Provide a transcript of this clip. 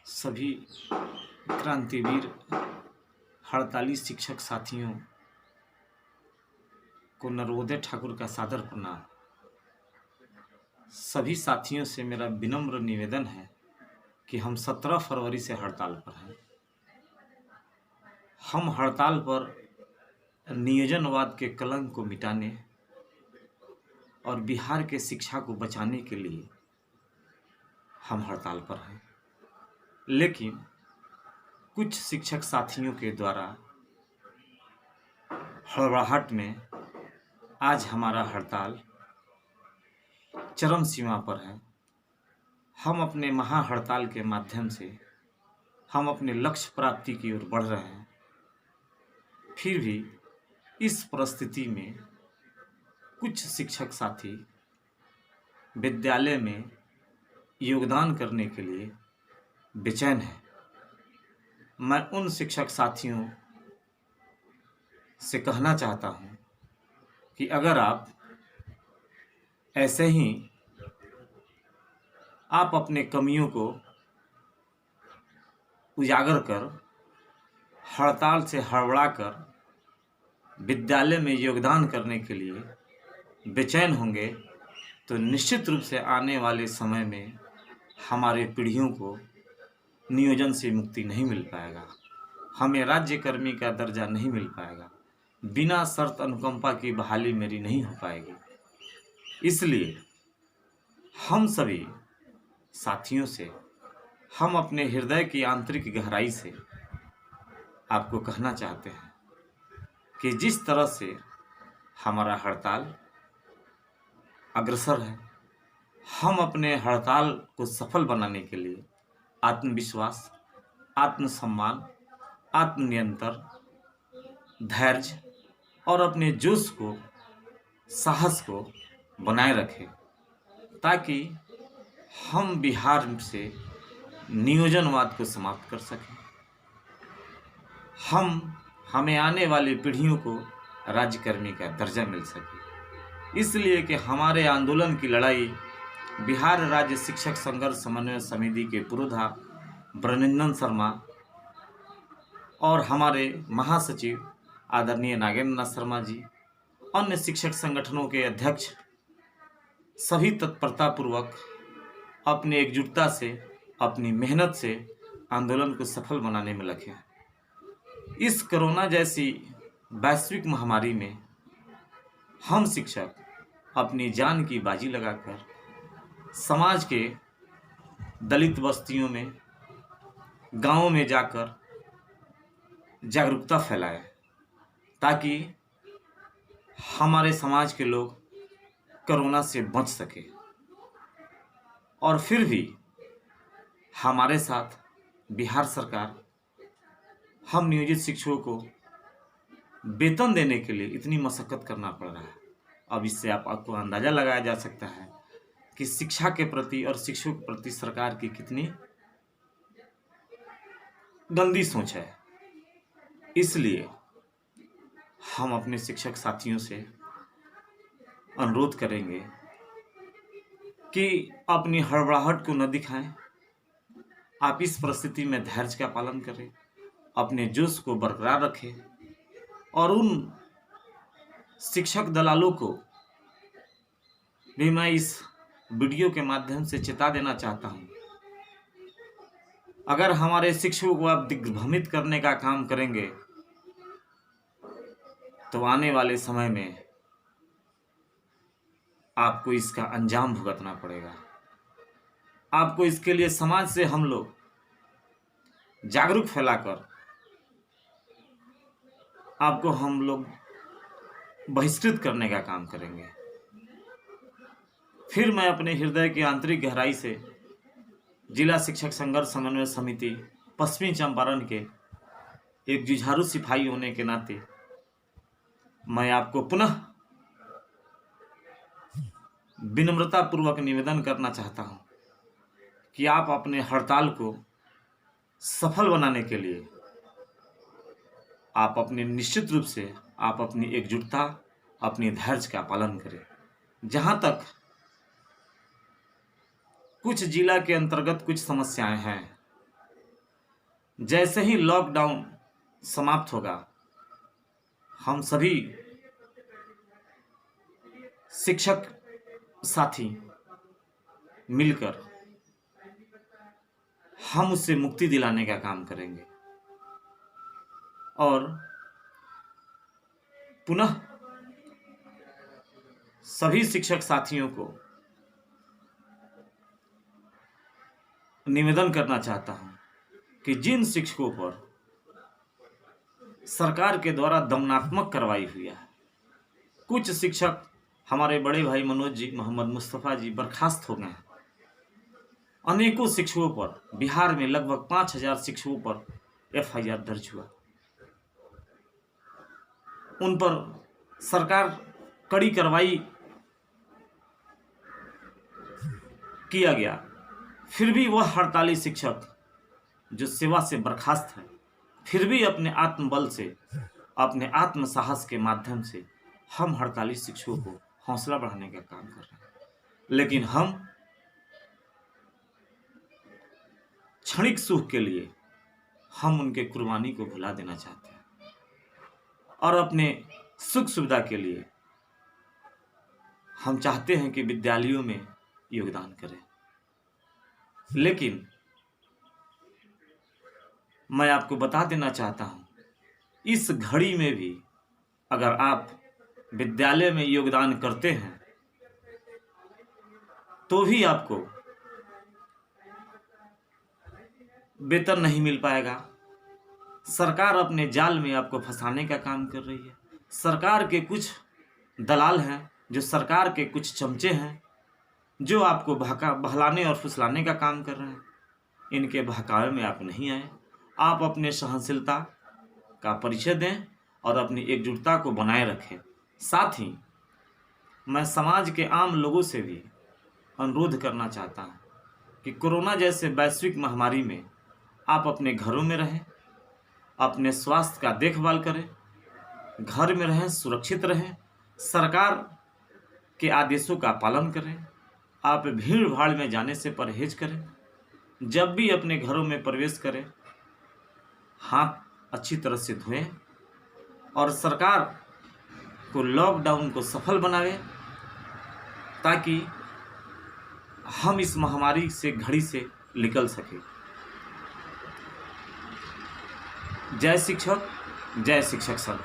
सभी क्रांतिवीर हड़ताली शिक्षक साथियों को नरोदय ठाकुर का सादर प्रणाम। सभी साथियों से मेरा विनम्र निवेदन है कि हम 17 फरवरी से हड़ताल पर हैं। हम हड़ताल पर नियोजनवाद के कलंक को मिटाने और बिहार के शिक्षा को बचाने के लिए हम हड़ताल पर हैं, लेकिन कुछ शिक्षक साथियों के द्वारा हड़बड़ाहट में आज हमारा हड़ताल चरम सीमा पर है। हम अपने महा हड़ताल के माध्यम से हम अपने लक्ष्य प्राप्ति की ओर बढ़ रहे हैं। फिर भी इस परिस्थिति में कुछ शिक्षक साथी विद्यालय में योगदान करने के लिए बेचैन हैं। मैं उन शिक्षक साथियों से कहना चाहता हूं कि अगर आप ऐसे ही आप अपने कमियों को उजागर कर हड़ताल से हड़बड़ा कर विद्यालय में योगदान करने के लिए बेचैन होंगे तो निश्चित रूप से आने वाले समय में हमारे पीढ़ियों को नियोजन से मुक्ति नहीं मिल पाएगा, हमें राज्यकर्मी का दर्जा नहीं मिल पाएगा, बिना शर्त अनुकंपा की बहाली मेरी नहीं हो पाएगी। इसलिए हम सभी साथियों से हम अपने हृदय की आंतरिक गहराई से आपको कहना चाहते हैं कि जिस तरह से हमारा हड़ताल अग्रसर है, हम अपने हड़ताल को सफल बनाने के लिए आत्मविश्वास, आत्मसम्मान, आत्मनियंत्रण, धैर्य और अपने जोश को, साहस को बनाए रखें, ताकि हम बिहार से नियोजनवाद को समाप्त कर सकें। हमें आने वाली पीढ़ियों को राज्यकर्मी का दर्जा मिल सके। इसलिए कि हमारे आंदोलन की लड़ाई बिहार राज्य शिक्षक संघर्ष समन्वय समिति के पुरोधा ब्रजेंद्र शर्मा और हमारे महासचिव आदरणीय नागेंद्र नाथ शर्मा जी, अन्य शिक्षक संगठनों के अध्यक्ष सभी तत्परतापूर्वक अपनी एकजुटता से, अपनी मेहनत से आंदोलन को सफल बनाने में लगे हैं। इस कोरोना जैसी वैश्विक महामारी में हम शिक्षक अपनी जान की बाजी लगाकर समाज के दलित बस्तियों में, गांवों में जाकर जागरूकता फैलाएं, ताकि हमारे समाज के लोग कोरोना से बच सके। और फिर भी हमारे साथ बिहार सरकार हम नियोजित शिक्षकों को वेतन देने के लिए इतनी मशक्कत करना पड़ रहा है। अब इससे आपको अंदाजा लगाया जा सकता है कि शिक्षा के प्रति और शिक्षकों के प्रति सरकार की कितनी गंदी सोच है। इसलिए हम अपने शिक्षक साथियों से अनुरोध करेंगे कि अपनी हड़बड़ाहट को न दिखाएं। आप इस परिस्थिति में धैर्य का पालन करें, अपने जोश को बरकरार रखें और उन शिक्षक दलालों को भी मैं इस वीडियो के माध्यम से चेता देना चाहता हूं, अगर हमारे शिक्षकों को आप दिग्भ्रमित करने का काम करेंगे तो आने वाले समय में आपको इसका अंजाम भुगतना पड़ेगा। आपको इसके लिए समाज से हम लोग जागरूक फैलाकर आपको हम लोग बहिष्कृत करने का काम करेंगे। फिर मैं अपने हृदय की आंतरिक गहराई से जिला शिक्षक संघर्ष समन्वय समिति पश्चिमी चंपारण के एक जुझारू सिपाही होने के नाते मैं आपको पुनः विनम्रता पूर्वक निवेदन करना चाहता हूं कि आप अपने हड़ताल को सफल बनाने के लिए आप अपने निश्चित रूप से आप अपनी एकजुटता, अपनी धैर्य का पालन करें। जहां तक कुछ जिला के अंतर्गत कुछ समस्याएं हैं जैसे ही लॉकडाउन समाप्त होगा, हम सभी शिक्षक साथी मिलकर हम उससे मुक्ति दिलाने का काम करेंगे और पुनः सभी शिक्षक साथियों को निवेदन करना चाहता हूं कि जिन शिक्षकों पर सरकार के द्वारा दमनात्मक कार्रवाई हुई है, कुछ शिक्षक हमारे बड़े भाई मनोज जी, मोहम्मद मुस्तफ़ा जी बर्खास्त हो गए हैं। अनेकों शिक्षकों पर, बिहार में लगभग 5000 शिक्षकों पर FIR दर्ज हुआ। उन पर सरकार कड़ी कार्रवाई किया गया, फिर भी वह हड़ताली शिक्षक जो सेवा से बर्खास्त है, फिर भी अपने आत्मबल से, अपने आत्म साहस के माध्यम से हम हड़ताली शिक्षकों को हौसला बढ़ाने का काम कर रहे हैं। लेकिन हम क्षणिक सुख के लिए हम उनके कुर्बानी को भुला देना चाहते हैं और अपने सुख सुविधा के लिए हम चाहते हैं कि विद्यालयों में योगदान करें। लेकिन मैं आपको बता देना चाहता हूं, इस घड़ी में भी अगर आप विद्यालय में योगदान करते हैं तो भी आपको वेतन नहीं मिल पाएगा। सरकार अपने जाल में आपको फंसाने का काम कर रही है। सरकार के कुछ दलाल हैं, जो सरकार के कुछ चमचे हैं, जो आपको बहलाने और फुसलाने का काम कर रहे हैं। इनके बहकावे में आप नहीं आए। आप अपने सहनशीलता का परिचय दें और अपनी एकजुटता को बनाए रखें। साथ ही मैं समाज के आम लोगों से भी अनुरोध करना चाहता हूं कि कोरोना जैसे वैश्विक महामारी में आप अपने घरों में रहें, अपने स्वास्थ्य का देखभाल करें, घर में रहें, सुरक्षित रहें, सरकार के आदेशों का पालन करें। आप भीड़ भाड़ में जाने से परहेज करें। जब भी अपने घरों में प्रवेश करें, हाथ अच्छी तरह से धोएं और सरकार को लॉकडाउन को सफल बनावे, ताकि हम इस महामारी से घड़ी से निकल सकें। जय शिक्षक, जय शिक्षक संघ।